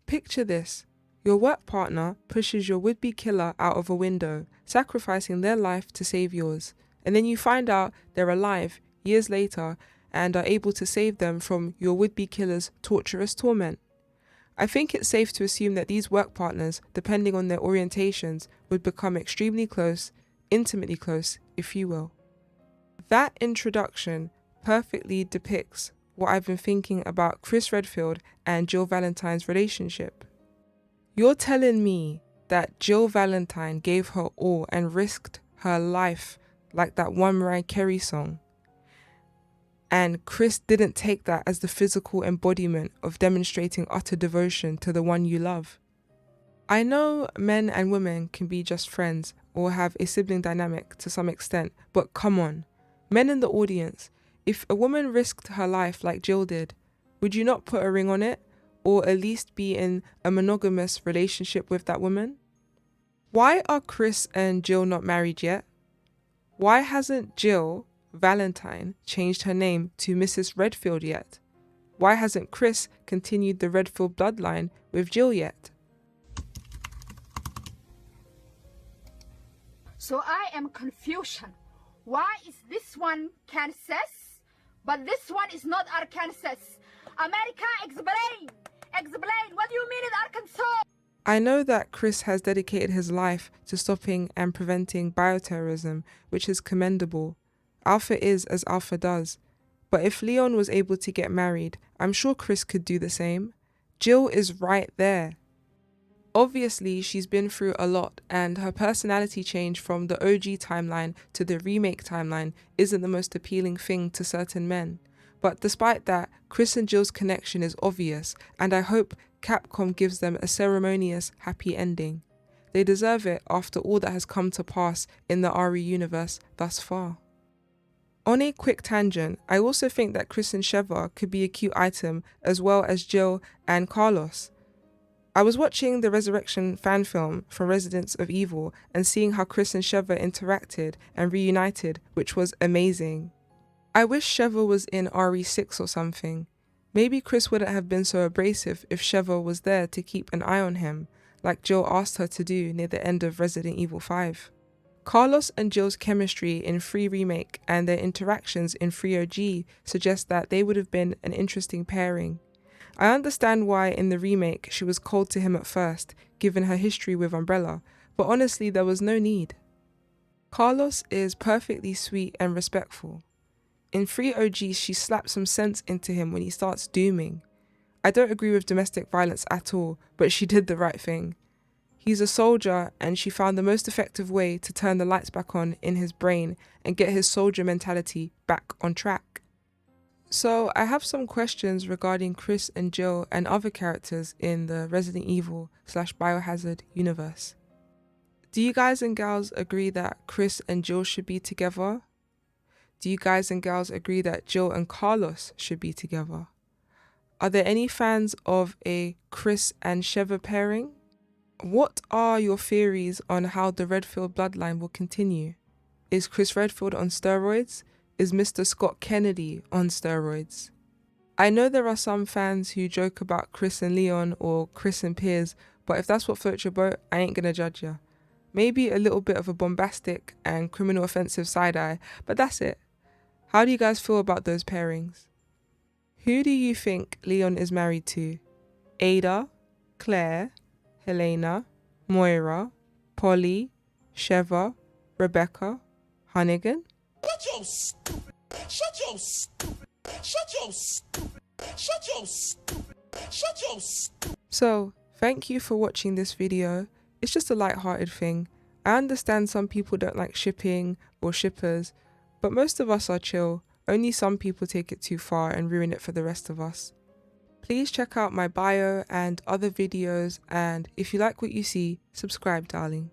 Picture this. Your work partner pushes your would-be killer out of a window, sacrificing their life to save yours. And then you find out they're alive years later and are able to save them from your would-be killer's torturous torment. I think it's safe to assume that these work partners, depending on their orientations, would become extremely close, intimately close, if you will. That introduction perfectly depicts what I've been thinking about Chris Redfield and Jill Valentine's relationship. You're telling me that Jill Valentine gave her all and risked her life like that one Mariah Carey song, and Chris didn't take that as the physical embodiment of demonstrating utter devotion to the one you love? I know men and women can be just friends or have a sibling dynamic to some extent, but come on, men in the audience, if a woman risked her life like Jill did, would you not put a ring on it, or at least be in a monogamous relationship with that woman? Why are Chris and Jill not married yet? Why hasn't Jill Valentine changed her name to Mrs. Redfield yet? Why hasn't Chris continued the Redfield bloodline with Jill yet? So I am confusion. Why is this one Kansas, but this one is not Arkansas? America, explain! Explain! What do you mean in Arkansas? I know that Chris has dedicated his life to stopping and preventing bioterrorism, which is commendable. Alpha is as Alpha does. But if Leon was able to get married, I'm sure Chris could do the same. Jill is right there. Obviously, she's been through a lot, and her personality change from the OG timeline to the remake timeline isn't the most appealing thing to certain men. But despite that, Chris and Jill's connection is obvious, and I hope Capcom gives them a ceremonious, happy ending. They deserve it after all that has come to pass in the RE universe thus far. On a quick tangent, I also think that Chris and Sheva could be a cute item, as well as Jill and Carlos. I was watching the Resurrection fan film from Residents of Evil and seeing how Chris and Sheva interacted and reunited, which was amazing. I wish Sheva was in RE6 or something. Maybe Chris wouldn't have been so abrasive if Sheva was there to keep an eye on him, like Jill asked her to do near the end of Resident Evil 5. Carlos and Jill's chemistry in Free Remake and their interactions in Free OG suggest that they would have been an interesting pairing. I understand why in the remake she was cold to him at first, given her history with Umbrella, but honestly there was no need. Carlos is perfectly sweet and respectful. In Free OG she slaps some sense into him when he starts dooming. I don't agree with domestic violence at all, but she did the right thing. He's a soldier and she found the most effective way to turn the lights back on in his brain and get his soldier mentality back on track. So I have some questions regarding Chris and Jill and other characters in the Resident Evil / Biohazard universe. Do you guys and gals agree that Chris and Jill should be together? Do you guys and gals agree that Jill and Carlos should be together? Are there any fans of a Chris and Sheva pairing? What are your theories on how the Redfield bloodline will continue? Is Chris Redfield on steroids? Is Mr. Scott Kennedy on steroids? I know there are some fans who joke about Chris and Leon or Chris and Piers, but if that's what floats your boat, I ain't gonna judge ya. Maybe a little bit of a bombastic and criminal offensive side eye, but that's it. How do you guys feel about those pairings? Who do you think Leon is married to? Ada, Claire, Helena, Moira, Polly, Sheva, Rebecca, Hunnigan? Shut your stupid, shut your stupid, shut your stupid, shut your stupid, shut your stupid. So, thank you for watching this video. It's just a light-hearted thing. I understand some people don't like shipping or shippers, but most of us are chill. Only some people take it too far and ruin it for the rest of us. Please check out my bio and other videos, and if you like what you see, subscribe, darling.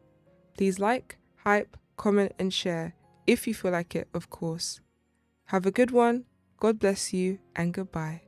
Please like, hype, comment and share, if you feel like it, of course. Have a good one, God bless you, and goodbye.